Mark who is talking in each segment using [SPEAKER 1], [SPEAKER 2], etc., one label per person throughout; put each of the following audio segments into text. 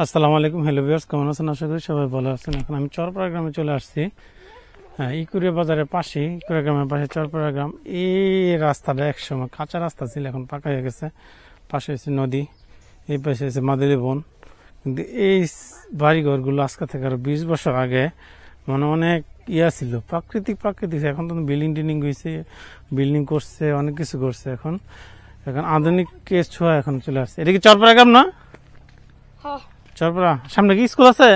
[SPEAKER 1] আসসালামু আলাইকুম, hello viewers, কেমন আছেন? আশা করি সবাই ভালো আছেন। এখন আমি চরপাড়া গ্রামে চলে আসছি। হ্যাঁ, ইকুরিয়া বাজারের পাশে, ইকুরিয়া গ্রামের পাশে চরপাড়া গ্রাম। এই রাস্তাটা একসময় কাঁচা রাস্তা ছিল, এখন পাকা হয়ে গেছে। পাশে হচ্ছে নদী, এই পাশে হচ্ছে মাদুলি বন। কিন্তু এই বাড়িঘরগুলো আজকে থেকে আরো 20 বছর আগে মানে অনেক ছিল, প্রাকৃতিক। এখন তো বিল্ডিং টিল্ডিং হয়েছে, বিল্ডিং করছে, অনেক কিছু করছে। এখন আধুনিক কেস ছোঁয়া এখন চলে আসছে। এটা কি চরপাড়া গ্রাম না? চরপাড়া সামনে কি স্কুল আছে?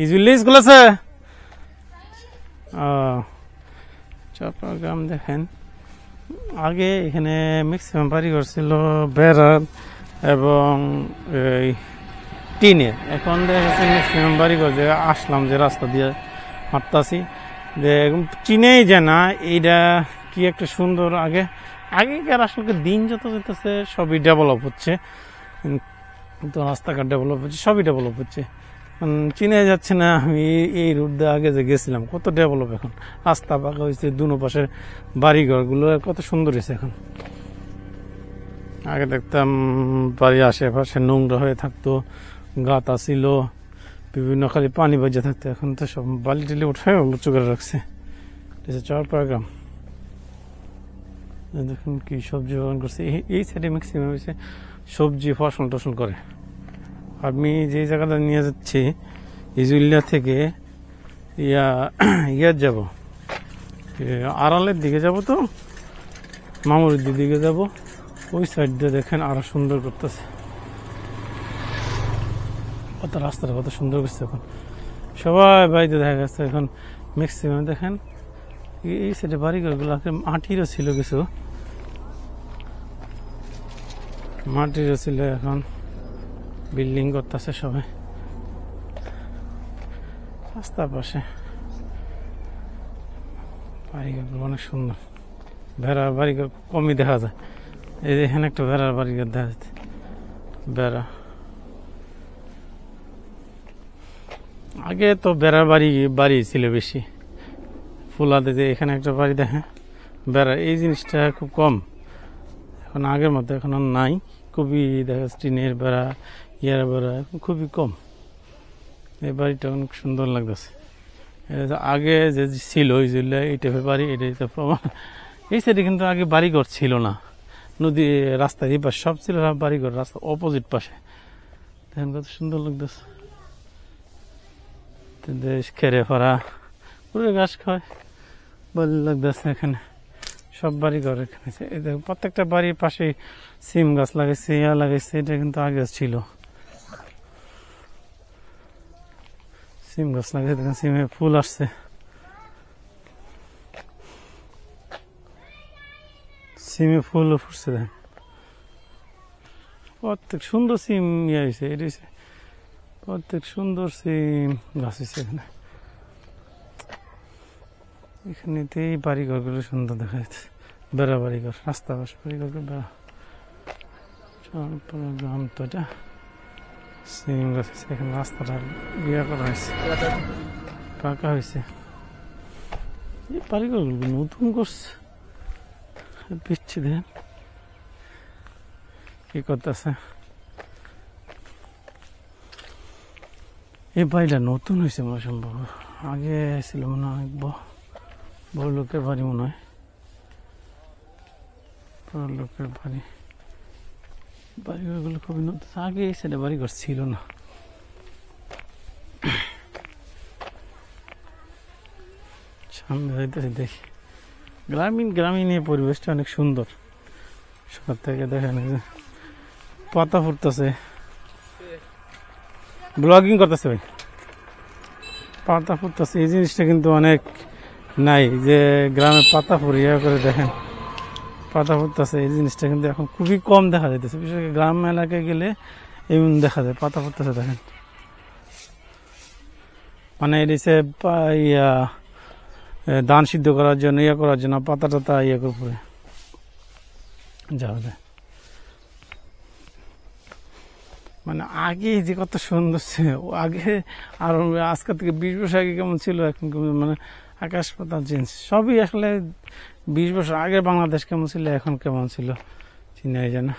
[SPEAKER 1] ইজুল্লি স্কুল আছে। চরপাড়া গ্রাম দেখেন, আগে এখানে ম্যাক্সিমাম বাড়িঘর ছিল বেড়ার এবং টিনের। এখন দেখা যাচ্ছে ম্যাক্সিমাম বাড়িঘর যে আসলাম, যে রাস্তা দিয়ে হাঁটতাছি, যে চিনেই যায় না এইটা কি একটা সুন্দর। আগেকার আসলে দিন যত যেতেছে সবই ডেভেলপ হচ্ছে, তো রাস্তাঘাট ডেভেলপ হচ্ছে, সবই ডেভেলপ হচ্ছে, চিনে যাচ্ছে না। আমি এই রুট দিয়ে আগে যে গেছিলাম, কত ডেভেলপ। এখন রাস্তা পাকা হয়েছে, দুনো পাশের বাড়িঘর গুলো কত সুন্দর হয়েছে। এখন আগে দেখতাম বাড়ির আশেপাশে নোংরা হয়ে থাকতো, গাতা ছিল, বিভিন্ন খালি পানি বাজে থাকতো। এখন তো সব বালি টালি উঠে উঁচু করে রাখছে। চরপাড়া গ্রাম দেখুন কি সবজি বাগান করছে। এই সাইডে ম্যাক্সিমাম হয়েছে সবজি ফসল টসল করে। আমি যে জায়গাটা নিয়ে যাচ্ছি, ইজুলিয়া থেকে ইয়ার যাব, আড়ালের দিকে যাব, তো মামুরির দিকে যাব। ওই সাইড দিয়ে দেখেন আরো সুন্দর করতেছে, কত রাস্তাটা কত সুন্দর করছে। এখন সবাই বাড়িতে দেখা যাচ্ছে। এখন ম্যাক্সিমাম দেখেন এই সাইডে বাড়িঘরগুলো মাটিরও ছিল, কিছু মাটিরও ছিল। এখন বিল্ডিং করতেছে সবাই রাস্তার পাশে। বাড়িঘরগুলো অনেক সুন্দর। ভেড়ার বাড়িঘর কমই দেখা যায়। এই যে এখানে একটা ভেড়ার বাড়িঘর দেখা যাচ্ছে, বেড়া। আগে তো বেড়ার বাড়ি ছিল বেশি। ফুলাতে যে এখানে একটা বাড়ি দেখে বেড়া, এই জিনিসটা খুব কম এখন, আগের মতো এখন আর নাই। খুবই দেখা যাচ্ছে টিনের বেড়া, ইয়ার বেড়া এখন খুবই কম। এই বাড়িটা অনেক সুন্দর লাগতেছে। আগে যে ছিল ওই জন্য এই টাইপের বাড়ি, এটাই তো প্রমাণ। এই সাইডে কিন্তু আগে বাড়িঘর ছিল না, নদী রাস্তা এই পাশে সব ছিল বাড়িঘর, রাস্তা অপোজিট পাশে। দেখেন কত সুন্দর লাগতেছে। খেরে ফরা পুরো ঘাস খায়, ভালো লাগতেছে। এখানে সব বাড়িঘর এখানে, প্রত্যেকটা বাড়ির পাশে সিম গাছ লাগাইছে, লাগাইছে। এটা কিন্তু আগে ছিল, সিম গাছ লাগাইছে। দেখেন সিমে ফুল আসছে, সিমে ফুলও ফুটছে। দেখেন প্রত্যেক সুন্দর সিম হয়েছে, এটা হয়েছে প্রত্যেক সুন্দর সিম গাছ হয়েছে। এখানেতেই বাড়িঘরগুলো সুন্দর দেখা যাচ্ছে, বেড়া বাড়িঘর, রাস্তা পাশে বাড়িঘরগুলো বেড়া। চরপাড়া গ্রাম তো এটা, সিম গাছ হয়েছে। এখানে রাস্তাটা বিয়ে করা হয়েছে, পাকা হয়েছে। এই বাড়িঘরগুলো নতুন করছে, পিচ্ছি দেখেন কি করতেছে। এই বাড়িটা নতুন হয়েছে মনে সম্ভব, আগে ছিল মনে হয় বড় লোকের বাড়ি, মনে হয় বড় লোকের বাড়ি। বাড়িঘরগুলো খুবই নতুন, আগে এই সাইডে বাড়িঘর ছিল না। সামনে যাইতেছি, দেখি গ্রামীণ এই পরিবেশটা অনেক সুন্দর। সকাল থেকে দেখেন পাতা ফুটতেছে, ব্লগিং করতেছে ভাই, পাতা ফুটতেছে। এই জিনিসটা কিন্তু অনেক নাই, যে গ্রামে পাতা ফুরিয়া করে দেখেন পাতা ফুটতেছে। এই জিনিসটা কিন্তু এখন খুবই কম দেখা যাইতেছে, বিশেষ করে গ্রাম এলাকায় গেলে এমন দেখা যায় পাতা ফুটতেছে। দেখেন মানে এদিকে ধান সিদ্ধ করার জন্য করার জন্য পাতা টাতা করে যাওয়া যায়। মানে আগে যে কত সুন্দর ছিল আগে, আর আজকের থেকে 20 বছর আগে কেমন ছিল, এখন মানে আকাশ পাতাল চেঞ্জ। সবই আসলে 20 বছর আগে বাংলাদেশ কেমন ছিল, এখন কেমন ছিল চিনাই যায় না।